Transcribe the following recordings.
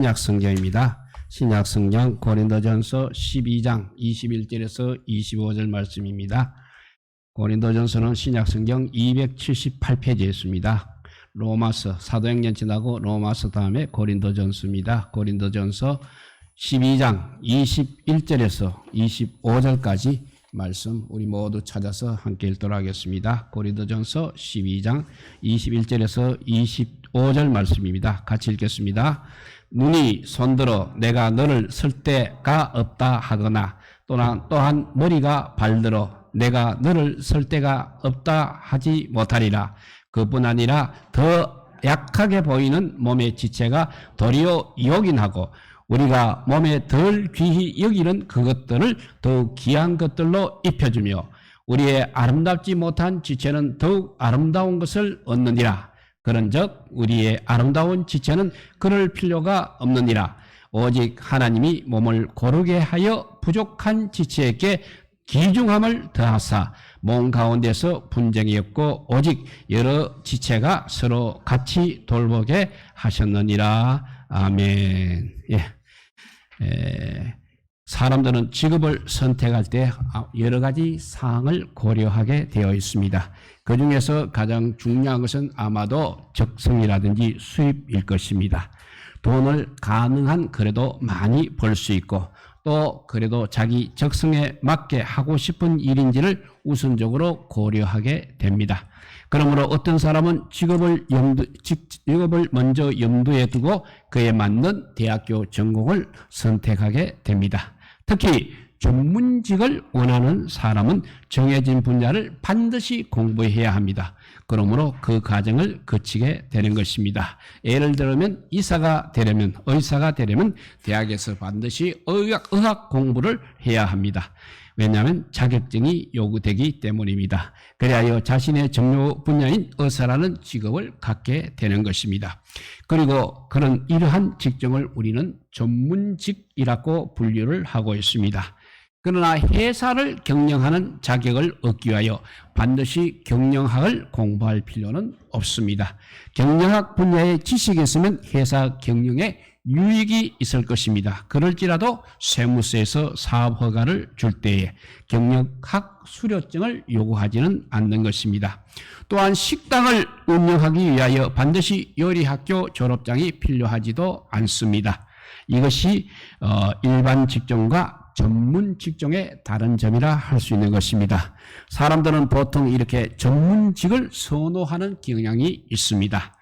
신약성경입니다. 신약성경 고린도전서 12장 21절에서 25절 말씀입니다. 고린도전서는 신약성경 278페이지에 있습니다. 로마서, 사도행전 지나고 로마서 다음에 고린도전서입니다. 고린도전서 12장 21절에서 25절까지 말씀 우리 모두 찾아서 함께 읽도록 하겠습니다. 고린도전서 12장 21절에서 25절 말씀입니다. 같이 읽겠습니다. 눈이 손들어 내가 너를 쓸 데가 없다 하거나 또한 머리가 발들어 내가 너를 쓸 데가 없다 하지 못하리라. 그뿐 아니라 더 약하게 보이는 몸의 지체가 도리어 요긴하고 우리가 몸에 덜 귀히 여기는 그것들을 더욱 귀한 것들로 입혀주며 우리의 아름답지 못한 지체는 더욱 아름다운 것을 얻느니라. 그런즉 우리의 아름다운 지체는 그럴 필요가 없느니라. 오직 하나님이 몸을 고르게 하여 부족한 지체에게 귀중함을 더하사 몸 가운데서 분쟁이 없고 오직 여러 지체가 서로 같이 돌보게 하셨느니라. 아멘. 사람들은 직업을 선택할 때 여러 가지 사항을 고려하게 되어 있습니다. 그 중에서 가장 중요한 것은 아마도 적성이라든지 수입일 것입니다. 돈을 가능한 그래도 많이 벌 수 있고 또 그래도 자기 적성에 맞게 하고 싶은 일인지를 우선적으로 고려하게 됩니다. 그러므로 어떤 사람은 직업을 먼저 염두에 두고 그에 맞는 대학교 전공을 선택하게 됩니다. 특히 전문직을 원하는 사람은 정해진 분야를 반드시 공부해야 합니다. 그러므로 그 과정을 거치게 되는 것입니다. 예를 들면 이사가 되려면, 의사가 되려면 대학에서 반드시 의학 공부를 해야 합니다. 왜냐하면 자격증이 요구되기 때문입니다. 그리하여 자신의 전문 분야인 의사라는 직업을 갖게 되는 것입니다. 그리고 그런 이러한 직종을 우리는 전문직이라고 분류를 하고 있습니다. 그러나 회사를 경영하는 자격을 얻기 위하여 반드시 경영학을 공부할 필요는 없습니다. 경영학 분야의 지식이 있으면 회사 경영에 유익이 있을 것입니다. 그럴지라도 세무서에서 사업허가를 줄 때에 경영학 수료증을 요구하지는 않는 것입니다. 또한 식당을 운영하기 위하여 반드시 요리학교 졸업장이 필요하지도 않습니다. 이것이 일반 직종과 전문 직종의 다른 점이라 할 수 있는 것입니다. 사람들은 보통 이렇게 전문직을 선호하는 경향이 있습니다.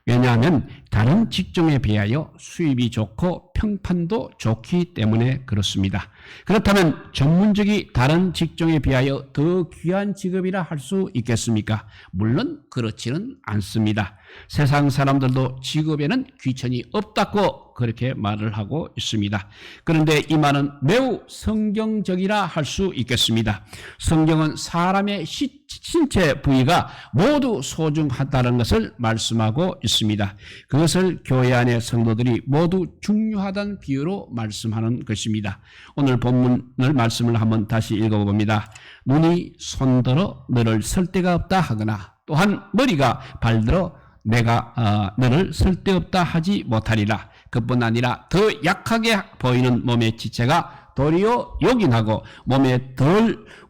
왜냐하면 다른 직종에 비하여 수입이 좋고 평판도 좋기 때문에 그렇습니다. 그렇다면 전문직이 다른 직종에 비하여 더 귀한 직업이라 할 수 있겠습니까? 물론 그렇지는 않습니다. 세상 사람들도 직업에는 귀천이 없다고 그렇게 말을 하고 있습니다. 그런데 이 말은 매우 성경적이라 할 수 있겠습니다. 성경은 사람의 신체 부위가 모두 소중하다는 것을 말씀하고 있습니다. 그것을 교회 안의 성도들이 모두 중요하다는 비유로 말씀하는 것입니다. 오늘 본문을 말씀을 한번 다시 읽어봅니다. 눈이 손들어 너를 쓸 데가 없다 하거나 또한 머리가 발들어 내가 너를 쓸데없다 하지 못하리라. 그뿐 아니라 더 약하게 보이는 몸의 지체가 도리어 요긴하고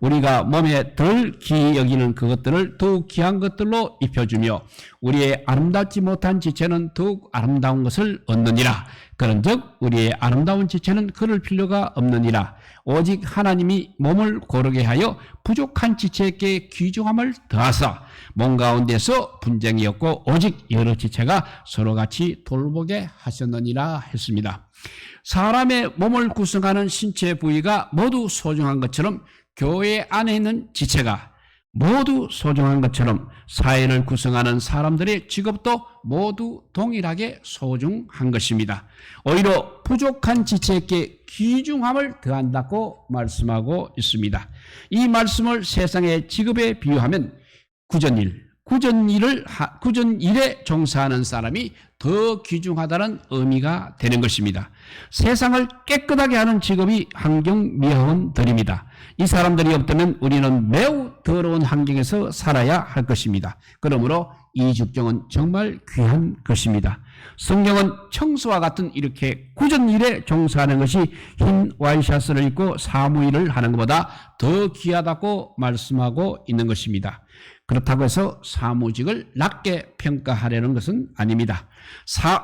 우리가 몸에 덜 귀히 여기는 그것들을 더욱 귀한 것들로 입혀주며 우리의 아름답지 못한 지체는 더욱 아름다운 것을 얻느니라. 그런즉 우리의 아름다운 지체는 그럴 필요가 없느니라. 오직 하나님이 몸을 고르게 하여 부족한 지체에게 귀중함을 더하사 몸 가운데서 분쟁이 없고 오직 여러 지체가 서로같이 돌보게 하셨느니라 했습니다. 사람의 몸을 구성하는 신체 부위가 모두 소중한 것처럼 교회 안에 있는 지체가 모두 소중한 것처럼 사회를 구성하는 사람들의 직업도 모두 동일하게 소중한 것입니다. 오히려 부족한 지체에게 귀중함을 더한다고 말씀하고 있습니다. 이 말씀을 세상의 직업에 비유하면 구전일에 종사하는 사람이 더 귀중하다는 의미가 되는 것입니다. 세상을 깨끗하게 하는 직업이 환경미화원들입니다. 이 사람들이 없다면 우리는 매우 더러운 환경에서 살아야 할 것입니다. 그러므로 이 죽정은 정말 귀한 것입니다. 성경은 청소와 같은 이렇게 굳은 일에 종사하는 것이 흰 와이셔츠를 입고 사무일을 하는 것보다 더 귀하다고 말씀하고 있는 것입니다. 그렇다고 해서 사무직을 낮게 평가하려는 것은 아닙니다.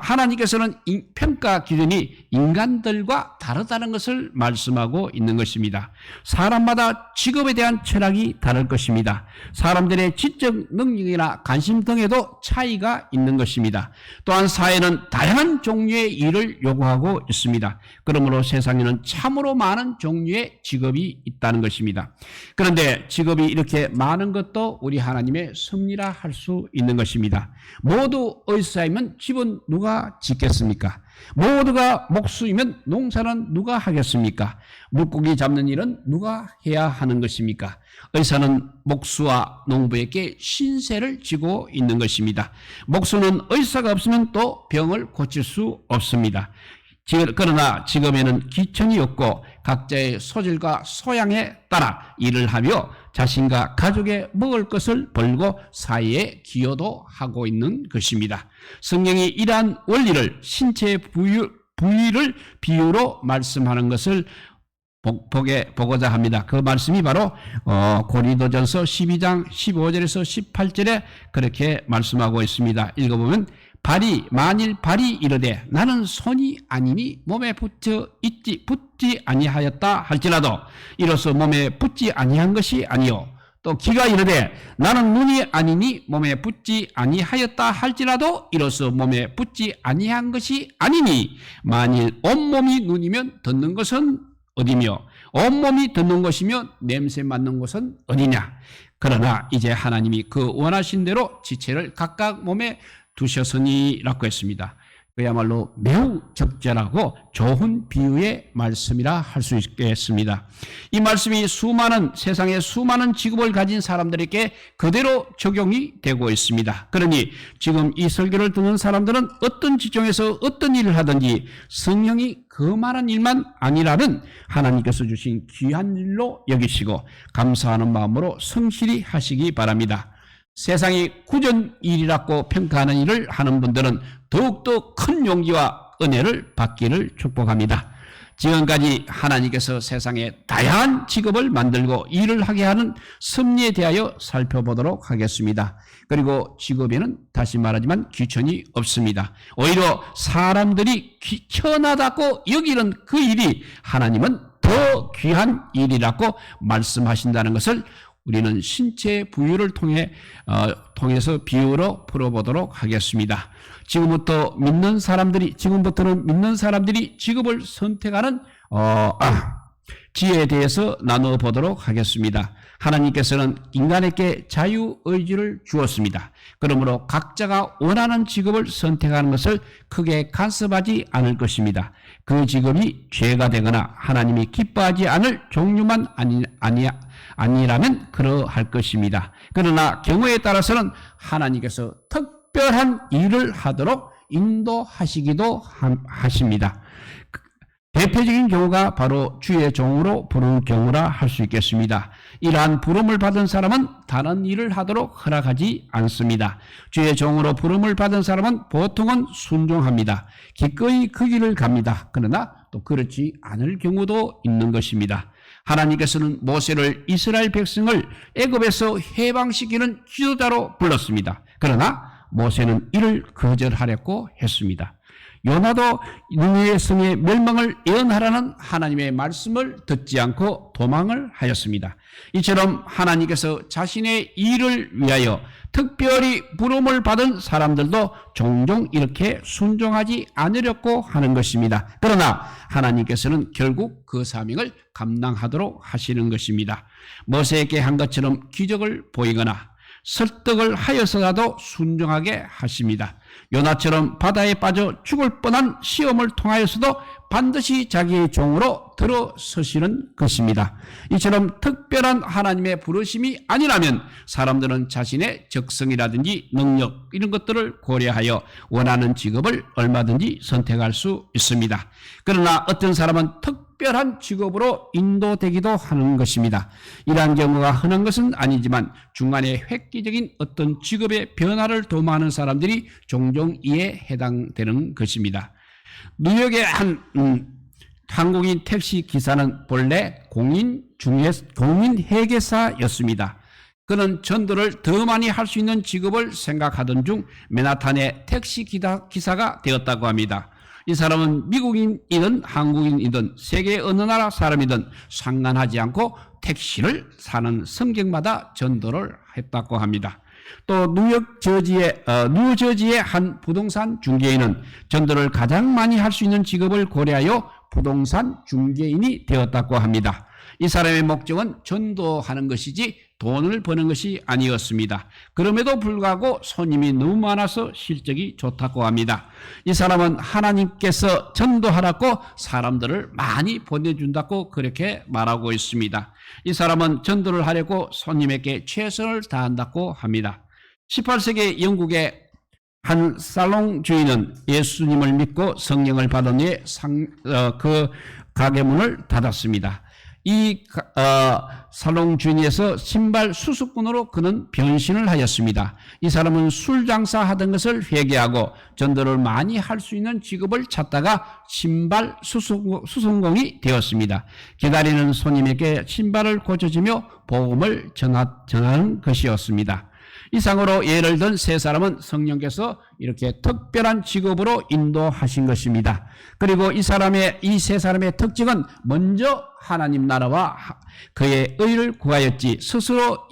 하나님께서는 평가 기준이 인간들과 다르다는 것을 말씀하고 있는 것입니다. 사람마다 직업에 대한 철학이 다를 것입니다. 사람들의 지적 능력이나 관심 등에도 차이가 있는 것입니다. 또한 사회는 다양한 종류의 일을 요구하고 있습니다. 그러므로 세상에는 참으로 많은 종류의 직업이 있다는 것입니다. 그런데 직업이 이렇게 많은 것도 우리 하나님의 섭리라 할 수 있는 것입니다. 모두 의사이면 집은 누가 짓겠습니까? 모두가 목수이면 농사는 누가 하겠습니까? 물고기 잡는 일은 누가 해야 하는 것입니까? 의사는 목수와 농부에게 신세를 지고 있는 것입니다. 목수는 의사가 없으면 또 병을 고칠 수 없습니다. 그러나 직업에는 기천이 없고 각자의 소질과 소양에 따라 일을 하며 자신과 가족의 먹을 것을 벌고 사회에 기여도 하고 있는 것입니다. 성경이 이러한 원리를 신체 부위를 비유로 말씀하는 것을 보고자 합니다. 그 말씀이 바로 고린도전서 12장 15절에서 18절에 그렇게 말씀하고 있습니다. 읽어보면 만일 발이 이르되 나는 손이 아니니 몸에 붙지 아니하였다 할지라도 이로써 몸에 붙지 아니한 것이 아니요 또 귀가 이르되 나는 눈이 아니니 몸에 붙지 아니하였다 할지라도 이로써 몸에 붙지 아니한 것이 아니니 만일 온몸이 눈이면 듣는 것은 어디며 온몸이 듣는 것이며 냄새 맡는 것은 어디냐. 그러나 이제 하나님이 그 원하신 대로 지체를 각각 몸에 두셨으니라고 했습니다. 그야말로 매우 적절하고 좋은 비유의 말씀이라 할 수 있겠습니다. 이 말씀이 세상의 수많은 직업을 가진 사람들에게 그대로 적용이 되고 있습니다. 그러니 지금 이 설교를 듣는 사람들은 어떤 직종에서 어떤 일을 하든지 성령이 그 많은 일만 아니라는 하나님께서 주신 귀한 일로 여기시고 감사하는 마음으로 성실히 하시기 바랍니다. 세상이 굳은 일이라고 평가하는 일을 하는 분들은 더욱더 큰 용기와 은혜를 받기를 축복합니다. 지금까지 하나님께서 세상에 다양한 직업을 만들고 일을 하게 하는 섭리에 대하여 살펴보도록 하겠습니다. 그리고 직업에는 다시 말하지만 귀천이 없습니다. 오히려 사람들이 귀천하다고 여기는 그 일이 하나님은 더 귀한 일이라고 말씀하신다는 것을 우리는 신체 부위를 통해서 비유로 풀어보도록 하겠습니다. 지금부터는 믿는 사람들이 직업을 선택하는 지혜에 대해서 나누어 보도록 하겠습니다. 하나님께서는 인간에게 자유의지를 주었습니다. 그러므로 각자가 원하는 직업을 선택하는 것을 크게 간섭하지 않을 것입니다. 그 직업이 죄가 되거나 하나님이 기뻐하지 않을 종류만 아니라면 그러할 것입니다. 그러나 경우에 따라서는 하나님께서 특별한 일을 하도록 인도하시기도 하십니다. 대표적인 경우가 바로 주의 종으로 부르는 경우라 할 수 있겠습니다. 이러한 부름을 받은 사람은 다른 일을 하도록 허락하지 않습니다. 주의 종으로 부름을 받은 사람은 보통은 순종합니다. 기꺼이 그 길을 갑니다. 그러나 또 그렇지 않을 경우도 있는 것입니다. 하나님께서는 모세를 이스라엘 백성을 애굽에서 해방시키는 지도자로 불렀습니다. 그러나 모세는 이를 거절하려고 했습니다. 요나도 니느웨 성의 멸망을 예언하라는 하나님의 말씀을 듣지 않고 도망을 하였습니다. 이처럼 하나님께서 자신의 일을 위하여 특별히 부름을 받은 사람들도 종종 이렇게 순종하지 않으려고 하는 것입니다. 그러나 하나님께서는 결국 그 사명을 감당하도록 하시는 것입니다. 모세에게 한 것처럼 기적을 보이거나 설득을 하여서라도 순종하게 하십니다. 요나처럼 바다에 빠져 죽을 뻔한 시험을 통하여서도 반드시 자기의 종으로 들어서시는 것입니다. 이처럼 특별한 하나님의 부르심이 아니라면 사람들은 자신의 적성이라든지 능력 이런 것들을 고려하여 원하는 직업을 얼마든지 선택할 수 있습니다. 그러나 어떤 사람은 특별한 직업으로 인도되기도 하는 것입니다. 이러한 경우가 흔한 것은 아니지만 중간에 획기적인 어떤 직업의 변화를 도모하는 사람들이 종종 이에 해당되는 것입니다. 뉴욕의 한 한국인 택시 기사는 본래 공인 회계사였습니다. 그는 전도를 더 많이 할 수 있는 직업을 생각하던 중 맨하탄의 택시 기사가 되었다고 합니다. 이 사람은 미국인이든 한국인이든 세계 어느 나라 사람이든 상관하지 않고 택시를 사는 성경마다 전도를 했다고 합니다. 또 뉴저지의 한 부동산 중개인은 전도를 가장 많이 할 수 있는 직업을 고려하여 부동산 중개인이 되었다고 합니다. 이 사람의 목적은 전도하는 것이지 돈을 버는 것이 아니었습니다. 그럼에도 불구하고 손님이 너무 많아서 실적이 좋다고 합니다. 이 사람은 하나님께서 전도하라고 사람들을 많이 보내준다고 그렇게 말하고 있습니다. 이 사람은 전도를 하려고 손님에게 최선을 다한다고 합니다. 18세기 영국의 한 살롱 주인은 예수님을 믿고 성령을 받은 후에 그 가게 문을 닫았습니다. 이 살롱 주인에서 신발 수수꾼으로 그는 변신을 하였습니다. 이 사람은 술 장사하던 것을 회개하고 전도를 많이 할 수 있는 직업을 찾다가 신발 수선공이 되었습니다. 기다리는 손님에게 신발을 고쳐주며 복음을 전하는 것이었습니다. 이상으로 예를 든 세 사람은 성령께서 이렇게 특별한 직업으로 인도하신 것입니다. 그리고 이 세 사람의 특징은 먼저 하나님 나라와 그의 의를 구하였지 스스로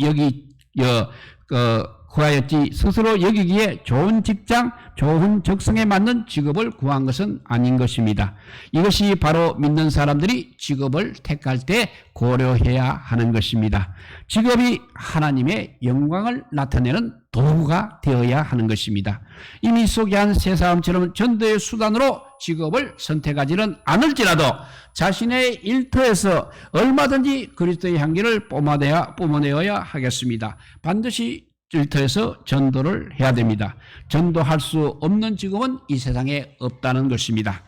여기기에 좋은 직장, 좋은 적성에 맞는 직업을 구한 것은 아닌 것입니다. 이것이 바로 믿는 사람들이 직업을 택할 때 고려해야 하는 것입니다. 직업이 하나님의 영광을 나타내는 도구가 되어야 하는 것입니다. 이미 소개한 세 사람처럼 전도의 수단으로 직업을 선택하지는 않을지라도 자신의 일터에서 얼마든지 그리스도의 향기를 뿜어내어야 하겠습니다. 반드시 일터에서 전도를 해야 됩니다. 전도할 수 없는 직업은 이 세상에 없다는 것입니다.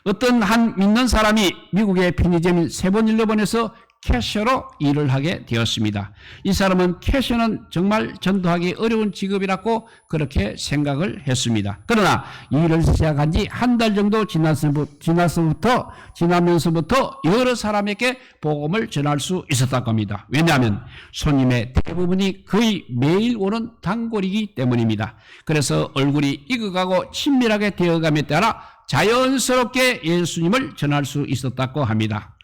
어떤 한 믿는 사람이 미국의 편의점 세븐일레븐에서 캐셔로 일을 하게 되었습니다. 이 사람은 캐셔는 정말 전도하기 어려운 직업이라고 그렇게 생각을 했습니다. 그러나 일을 시작한 지 한 달 정도 지나면서부터 여러 사람에게 복음을 전할 수 있었다고 합니다. 왜냐하면 손님의 대부분이 거의 매일 오는 단골이기 때문입니다. 그래서 얼굴이 익어가고 친밀하게 되어감에 따라 자연스럽게 예수님을 전할 수 있었다고 합니다.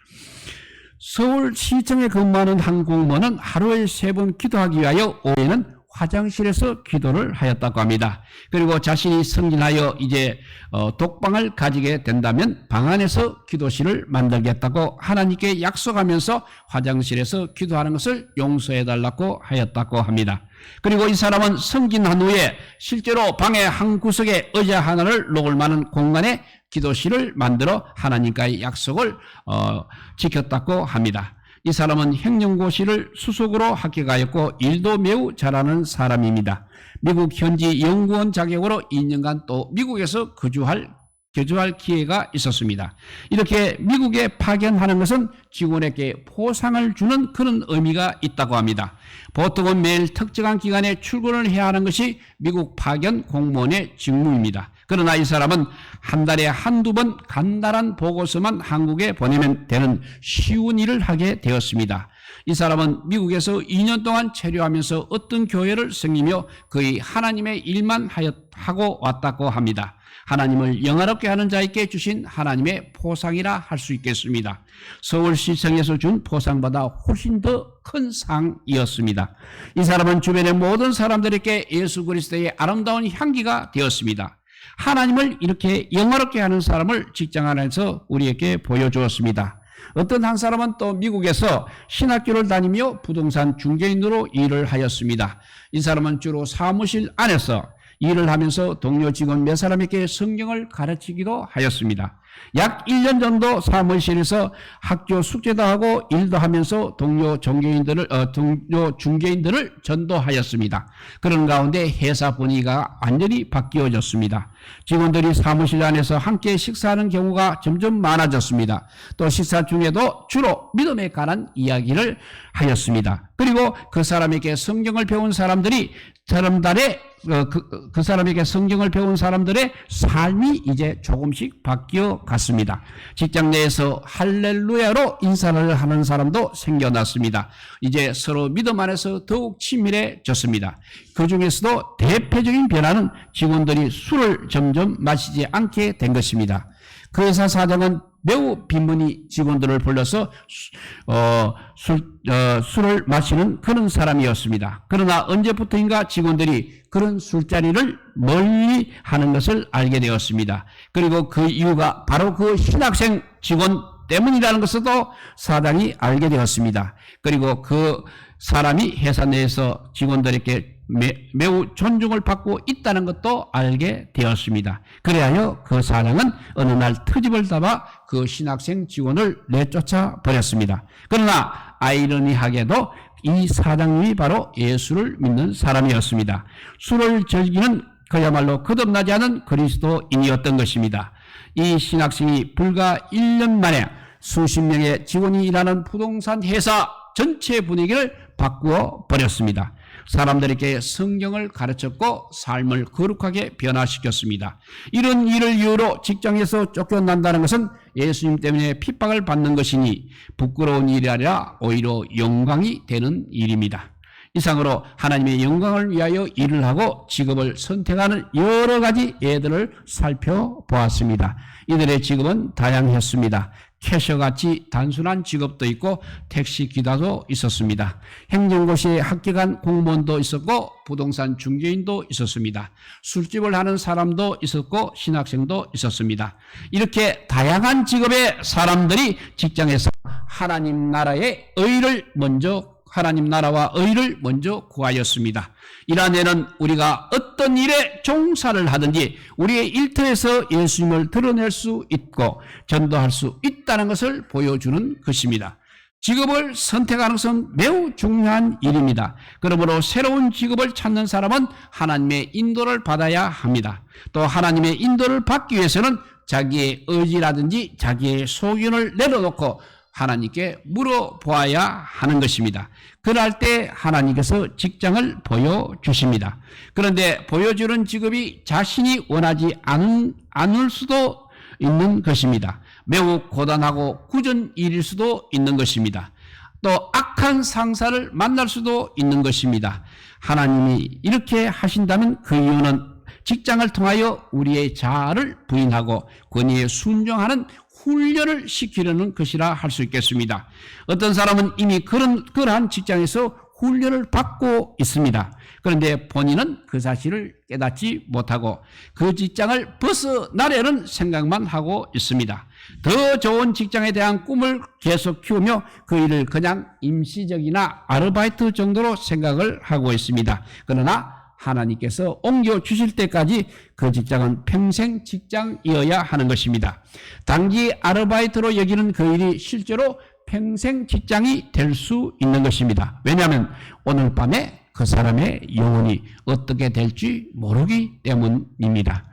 서울시청에 근무하는 한 공무원은 하루에 3번 기도하기 위하여 오후에는 화장실에서 기도를 하였다고 합니다. 그리고 자신이 승진하여 이제 독방을 가지게 된다면 방 안에서 기도실을 만들겠다고 하나님께 약속하면서 화장실에서 기도하는 것을 용서해달라고 하였다고 합니다. 그리고 이 사람은 승진한 후에 실제로 방의 한 구석에 의자 하나를 놓을 만한 공간에 기도실을 만들어 하나님과의 약속을 지켰다고 합니다. 이 사람은 행정고시를 수석으로 합격하였고 일도 매우 잘하는 사람입니다. 미국 현지 연구원 자격으로 2년간 또 미국에서 거주할 기회가 있었습니다. 이렇게 미국에 파견하는 것은 직원에게 포상을 주는 그런 의미가 있다고 합니다. 보통은 매일 특정한 기간에 출근을 해야 하는 것이 미국 파견 공무원의 직무입니다. 그러나 이 사람은 한 달에 한두 번 간단한 보고서만 한국에 보내면 되는 쉬운 일을 하게 되었습니다. 이 사람은 미국에서 2년 동안 체류하면서 어떤 교회를 섬기며 거의 하나님의 일만 하고 왔다고 합니다. 하나님을 영화롭게 하는 자에게 주신 하나님의 포상이라 할 수 있겠습니다. 서울시청에서 준 포상보다 훨씬 더 큰 상이었습니다. 이 사람은 주변의 모든 사람들에게 예수 그리스도의 아름다운 향기가 되었습니다. 하나님을 이렇게 영화롭게 하는 사람을 직장 안에서 우리에게 보여주었습니다. 어떤 한 사람은 또 미국에서 신학교를 다니며 부동산 중개인으로 일을 하였습니다. 이 사람은 주로 사무실 안에서 일을 하면서 동료 직원 몇 사람에게 성경을 가르치기도 하였습니다. 약 1년 정도 사무실에서 학교 숙제도 하고 일도 하면서 동료 중개인들을 전도하였습니다. 그런 가운데 회사 분위기가 완전히 바뀌어졌습니다. 직원들이 사무실 안에서 함께 식사하는 경우가 점점 많아졌습니다. 또 식사 중에도 주로 믿음에 관한 이야기를 하였습니다. 그리고 그 사람에게 성경을 배운 사람들의 삶이 이제 조금씩 바뀌어 갔습니다. 직장 내에서 할렐루야로 인사를 하는 사람도 생겨났습니다. 이제 서로 믿음 안에서 더욱 친밀해졌습니다. 그 중에서도 대표적인 변화는 직원들이 술을 점점 마시지 않게 된 것입니다. 그 회사 사장은 매우 빈번히 직원들을 불러서 술을 마시는 그런 사람이었습니다. 그러나 언제부터인가 직원들이 그런 술자리를 멀리 하는 것을 알게 되었습니다. 그리고 그 이유가 바로 그 신학생 직원 때문이라는 것도 사장이 알게 되었습니다. 그리고 그 사람이 회사 내에서 직원들에게 매우 존중을 받고 있다는 것도 알게 되었습니다. 그래야 그 사장은 어느 날 트집을 잡아 그 신학생 직원을 내쫓아 버렸습니다. 그러나 아이러니하게도 이 사장님이 바로 예수를 믿는 사람이었습니다. 술을 즐기는 그야말로 거듭나지 않은 그리스도인이었던 것입니다. 이 신학생이 불과 1년 만에 수십 명의 직원이 일하는 부동산 회사 전체 분위기를 바꾸어 버렸습니다. 사람들에게 성경을 가르쳤고 삶을 거룩하게 변화시켰습니다. 이런 일을 이유로 직장에서 쫓겨난다는 것은 예수님 때문에 핍박을 받는 것이니 부끄러운 일이 아니라 오히려 영광이 되는 일입니다. 이상으로 하나님의 영광을 위하여 일을 하고 직업을 선택하는 여러 가지 예들을 살펴보았습니다. 이들의 직업은 다양했습니다. 캐셔같이 단순한 직업도 있고 택시 기사도 있었습니다. 행정고시에 합격한 공무원도 있었고 부동산 중개인도 있었습니다. 술집을 하는 사람도 있었고 신학생도 있었습니다. 이렇게 다양한 직업의 사람들이 직장에서 하나님 나라와 의를 먼저 구하였습니다. 이런 애는 우리가 어떤 일에 종사를 하든지 우리의 일터에서 예수님을 드러낼 수 있고 전도할 수 있다는 것을 보여주는 것입니다. 직업을 선택하는 것은 매우 중요한 일입니다. 그러므로 새로운 직업을 찾는 사람은 하나님의 인도를 받아야 합니다. 또 하나님의 인도를 받기 위해서는 자기의 의지라든지 자기의 소견을 내려놓고 하나님께 물어보아야 하는 것입니다. 그럴 때 하나님께서 직장을 보여주십니다. 그런데 보여주는 직업이 자신이 원하지 않을 수도 있는 것입니다. 매우 고단하고 굳은 일일 수도 있는 것입니다. 또 악한 상사를 만날 수도 있는 것입니다. 하나님이 이렇게 하신다면 그 이유는 직장을 통하여 우리의 자아를 부인하고 권위에 순종하는 훈련을 시키려는 것이라 할 수 있겠습니다. 어떤 사람은 이미 그러한 직장에서 훈련을 받고 있습니다. 그런데 본인은 그 사실을 깨닫지 못하고 그 직장을 벗어나려는 생각만 하고 있습니다. 더 좋은 직장에 대한 꿈을 계속 키우며 그 일을 그냥 임시적이나 아르바이트 정도로 생각을 하고 있습니다. 그러나 하나님께서 옮겨주실 때까지 그 직장은 평생 직장이어야 하는 것입니다. 단기 아르바이트로 여기는 그 일이 실제로 평생 직장이 될 수 있는 것입니다. 왜냐하면 오늘 밤에 그 사람의 영혼이 어떻게 될지 모르기 때문입니다.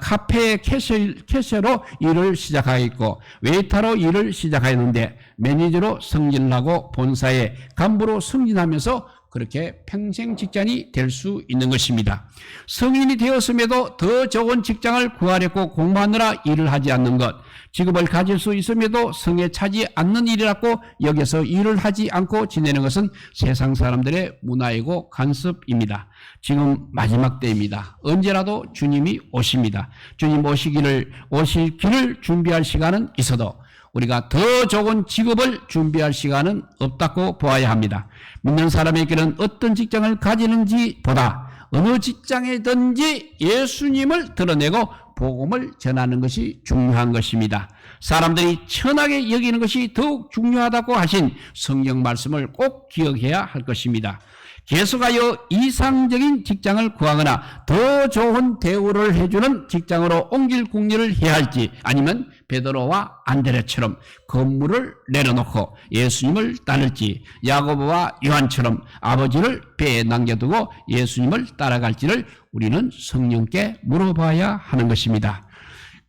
카페 캐셔로 일을 시작하였고 웨이터로 일을 시작하였는데 매니저로 승진하고 본사의 간부로 승진하면서 그렇게 평생 직장이 될 수 있는 것입니다. 성인이 되었음에도 더 좋은 직장을 구하려고 공부하느라 일을 하지 않는 것, 직업을 가질 수 있음에도 성에 차지 않는 일이라고 여기서 일을 하지 않고 지내는 것은 세상 사람들의 문화이고 관습입니다. 지금 마지막 때입니다. 언제라도 주님이 오십니다. 주님 오실 길을 준비할 시간은 있어도 우리가 더 좋은 직업을 준비할 시간은 없다고 보아야 합니다. 믿는 사람에게는 어떤 직장을 가지는지 보다 어느 직장이든지 예수님을 드러내고 복음을 전하는 것이 중요한 것입니다. 사람들이 천하게 여기는 것이 더욱 중요하다고 하신 성경 말씀을 꼭 기억해야 할 것입니다. 계속하여 이상적인 직장을 구하거나 더 좋은 대우를 해주는 직장으로 옮길 궁리를 해야 할지, 아니면 베드로와 안드레처럼 건물을 내려놓고 예수님을 따를지, 야고보와 요한처럼 아버지를 배에 남겨두고 예수님을 따라갈지를 우리는 성령께 물어봐야 하는 것입니다.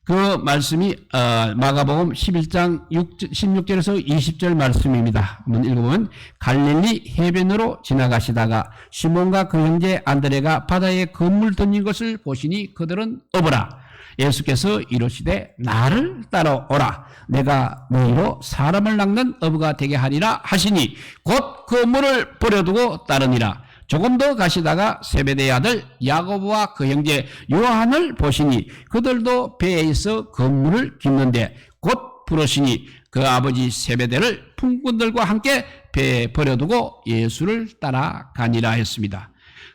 그 말씀이 마가복음 11장 16절에서 20절 말씀입니다. 한번 읽어보면, 갈릴리 해변으로 지나가시다가 시몬과 그 형제 안드레가 바다에 그물 던진 것을 보시니 그들은 어부라. 예수께서 이르시되 나를 따라오라. 내가 너희로 사람을 낚는 어부가 되게 하리라 하시니 곧 그물을 버려두고 따르니라. 조금 더 가시다가 세베대의 아들 야고보와 그 형제 요한을 보시니 그들도 배에 있어 그물을 깁는데 곧 부르시니 그 아버지 세베대를 품꾼들과 함께 배에 버려두고 예수를 따라가니라 했습니다.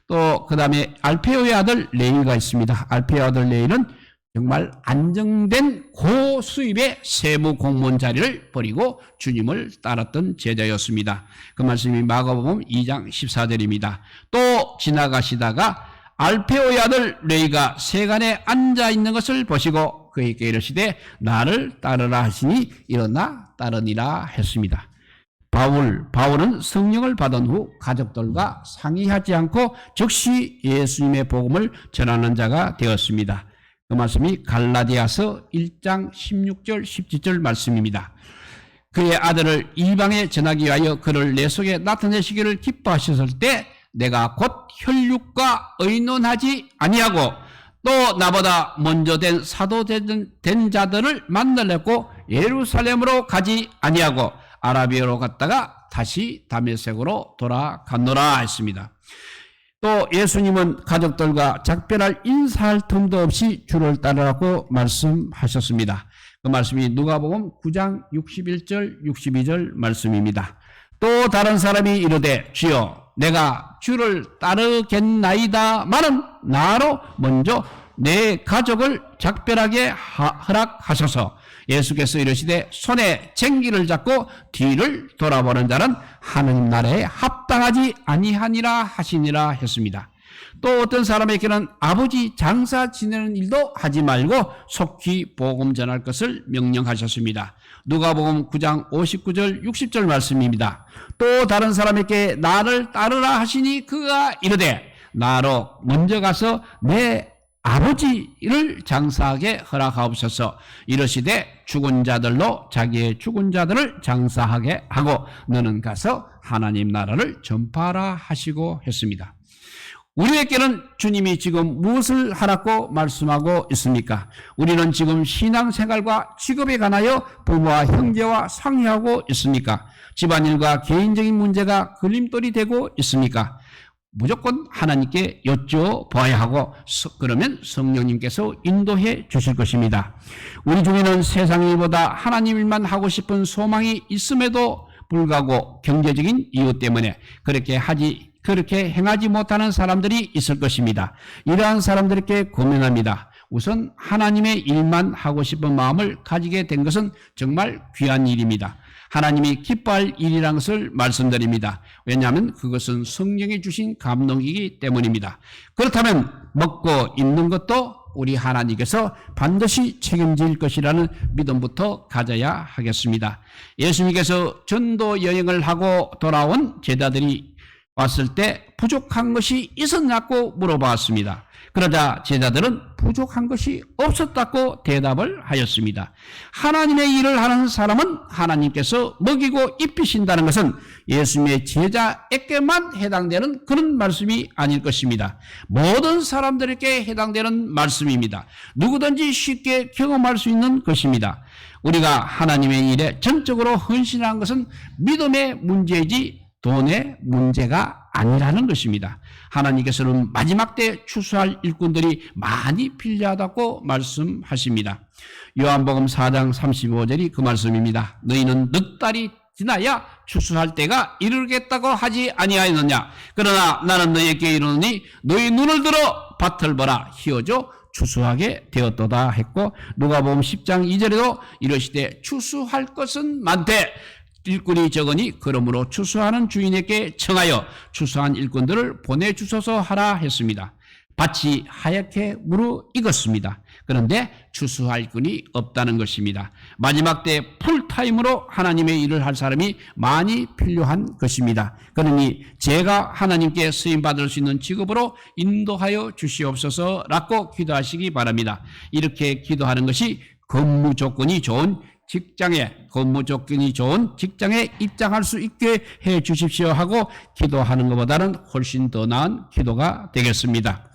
또 그 다음에 알페오의 아들 레위가 있습니다. 알페오의 아들 레위는 정말 안정된 고수입의 세무 공무원 자리를 버리고 주님을 따랐던 제자였습니다. 그 말씀이 마가복음 2장 14절입니다. 또 지나가시다가 알페오의 아들 레위가 세간에 앉아 있는 것을 보시고 그에게 이르시되 나를 따르라 하시니 일어나 따르니라 했습니다. 바울은 성령을 받은 후 가족들과 상의하지 않고 즉시 예수님의 복음을 전하는 자가 되었습니다. 그 말씀이 갈라디아서 1장 16절 17절 말씀입니다. 그의 아들을 이방에 전하기 위하여 그를 내 속에 나타내시기를 기뻐하셨을 때 내가 곧 혈육과 의논하지 아니하고 또 나보다 먼저 된 사도 된 자들을 만나려고 예루살렘으로 가지 아니하고 아라비아로 갔다가 다시 다메섹으로 돌아갔노라 했습니다. 또 예수님은 가족들과 작별할 인사할 틈도 없이 주를 따르라고 말씀하셨습니다. 그 말씀이 누가복음 9장 61절 62절 말씀입니다. 또 다른 사람이 이르되 주여 내가 주를 따르겠나이다마는 나로 먼저 내 가족을 작별하게 허락하소서. 예수께서 이르시되 손에 쟁기를 잡고 뒤를 돌아보는 자는 하느님 나라에 합당하지 아니하니라 하시니라 했습니다. 또 어떤 사람에게는 아버지 장사 지내는 일도 하지 말고 속히 복음 전할 것을 명령하셨습니다. 누가복음 9장 59절 60절 말씀입니다. 또 다른 사람에게 나를 따르라 하시니 그가 이르되 나로 먼저 가서 내 아버지를 장사하게 허락하옵소서. 이르시되 죽은 자들로 자기의 죽은 자들을 장사하게 하고 너는 가서 하나님 나라를 전파하라 하시고 했습니다. 우리에게는 주님이 지금 무엇을 하라고 말씀하고 있습니까? 우리는 지금 신앙생활과 직업에 관하여 부모와 형제와 상의하고 있습니까? 집안일과 개인적인 문제가 걸림돌이 되고 있습니까? 무조건 하나님께 여쭤봐야 하고 그러면 성령님께서 인도해 주실 것입니다. 우리 중에는 세상 일보다 하나님 일만 하고 싶은 소망이 있음에도 불구하고 경제적인 이유 때문에 그렇게 행하지 못하는 사람들이 있을 것입니다. 이러한 사람들에게 고민합니다. 우선 하나님의 일만 하고 싶은 마음을 가지게 된 것은 정말 귀한 일입니다. 하나님이 기뻐할 일이라는 것을 말씀드립니다. 왜냐하면 그것은 성령이 주신 감동이기 때문입니다. 그렇다면 먹고 입는 것도 우리 하나님께서 반드시 책임질 것이라는 믿음부터 가져야 하겠습니다. 예수님께서 전도 여행을 하고 돌아온 제자들이 왔을 때 부족한 것이 있었냐고 물어봤습니다. 그러자 제자들은 부족한 것이 없었다고 대답을 하였습니다. 하나님의 일을 하는 사람은 하나님께서 먹이고 입히신다는 것은 예수님의 제자에게만 해당되는 그런 말씀이 아닐 것입니다. 모든 사람들에게 해당되는 말씀입니다. 누구든지 쉽게 경험할 수 있는 것입니다. 우리가 하나님의 일에 전적으로 헌신한 것은 믿음의 문제이지 돈의 문제가 아니라는 것입니다. 하나님께서는 마지막 때 추수할 일꾼들이 많이 필요하다고 말씀하십니다. 요한복음 4장 35절이 그 말씀입니다. 너희는 넉 달이 지나야 추수할 때가 이르겠다고 하지 아니하였느냐. 그러나 나는 너희에게 이르노니 너희 눈을 들어 밭을 보라 희어져 추수하게 되었도다 했고, 누가복음 10장 2절에도 이르시되 추수할 것은 많되 일꾼이 적으니 그러므로 추수하는 주인에게 청하여 추수한 일꾼들을 보내주소서 하라 했습니다. 밭이 하얗게 무르익었습니다. 그런데 추수할 꾼이 없다는 것입니다. 마지막 때 풀타임으로 하나님의 일을 할 사람이 많이 필요한 것입니다. 그러니 제가 하나님께 쓰임받을 수 있는 직업으로 인도하여 주시옵소서라고 기도하시기 바랍니다. 이렇게 기도하는 것이 근무 조건이 좋은 직장에 입장할 수 있게 해 주십시오 하고 기도하는 것보다는 훨씬 더 나은 기도가 되겠습니다.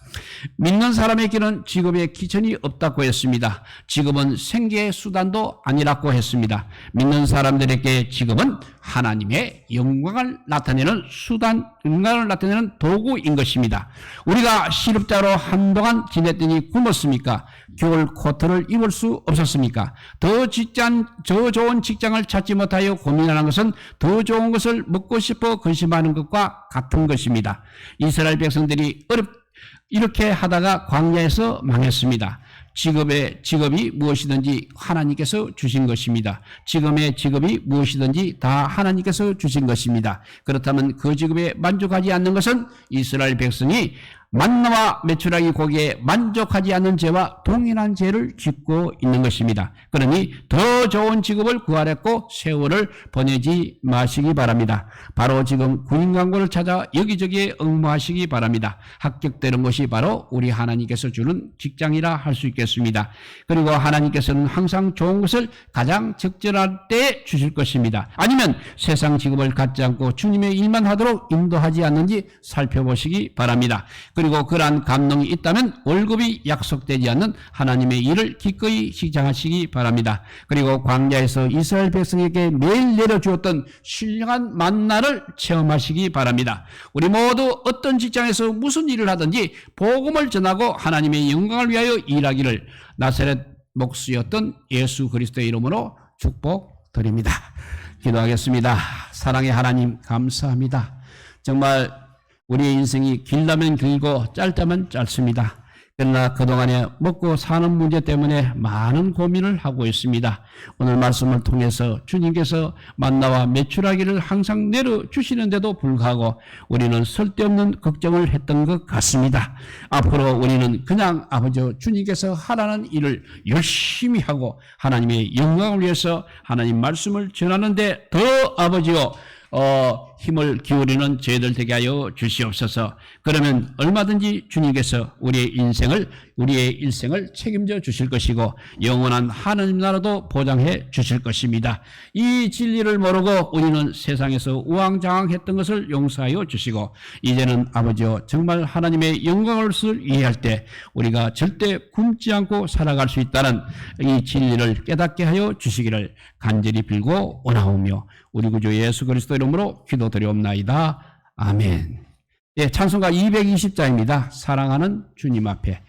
믿는 사람에게는 직업에 기천이 없다고 했습니다. 직업은 생계의 수단도 아니라고 했습니다. 믿는 사람들에게 직업은 하나님의 영광을 나타내는 수단, 영광을 나타내는 도구인 것입니다. 우리가 실업자로 한동안 지냈더니 굶었습니까? 겨울 코트를 입을 수 없었습니까? 더 좋은 직장을 찾지 못하여 고민하는 것은 더 좋은 것을 먹고 싶어 근심하는 것과 같은 것입니다. 이스라엘 백성들이 이렇게 하다가 광야에서 망했습니다. 직업이 무엇이든지 하나님께서 주신 것입니다. 직업이 무엇이든지 다 하나님께서 주신 것입니다. 그렇다면 그 직업에 만족하지 않는 것은 이스라엘 백성이 만나와 메추라기 고기에 만족하지 않는 죄와 동일한 죄를 짓고 있는 것입니다. 그러니 더 좋은 직업을 구하랬고 세월을 보내지 마시기 바랍니다. 바로 지금 구인 광고를 찾아 여기저기에 응모하시기 바랍니다. 합격되는 것이 바로 우리 하나님께서 주는 직장이라 할 수 있겠습니다. 그리고 하나님께서는 항상 좋은 것을 가장 적절할 때 주실 것입니다. 아니면 세상 직업을 갖지 않고 주님의 일만 하도록 인도하지 않는지 살펴보시기 바랍니다. 그리고 그러한 감동이 있다면 월급이 약속되지 않는 하나님의 일을 기꺼이 시작하시기 바랍니다. 그리고 광야에서 이스라엘 백성에게 매일 내려주었던 신령한 만나를 체험하시기 바랍니다. 우리 모두 어떤 직장에서 무슨 일을 하든지 복음을 전하고 하나님의 영광을 위하여 일하기를 나사렛 목수였던 예수 그리스도의 이름으로 축복드립니다. 기도하겠습니다. 사랑의 하나님 감사합니다. 정말 우리의 인생이 길다면 길고 짧다면 짧습니다. 그러나 그동안에 먹고 사는 문제 때문에 많은 고민을 하고 있습니다. 오늘 말씀을 통해서 주님께서 만나와 메추라기를 항상 내려주시는데도 불구하고 우리는 쓸데없는 걱정을 했던 것 같습니다. 앞으로 우리는 그냥 아버지 주님께서 하라는 일을 열심히 하고 하나님의 영광을 위해서 하나님 말씀을 전하는데 더 아버지요 힘을 기울이는 저희들 되게 하여 주시옵소서. 그러면 얼마든지 주님께서 우리의 일생을 책임져 주실 것이고 영원한 하나님 나라도 보장해 주실 것입니다. 이 진리를 모르고 우리는 세상에서 우왕좌왕했던 것을 용서하여 주시고 이제는 아버지여 정말 하나님의 영광을 이해할 때 우리가 절대 굶지 않고 살아갈 수 있다는 이 진리를 깨닫게 하여 주시기를 간절히 빌고 원하오며 우리 구주 예수 그리스도 이름으로 기도드리옵나이다. 아멘. 예, 찬송가 220자입니다. 사랑하는 주님 앞에.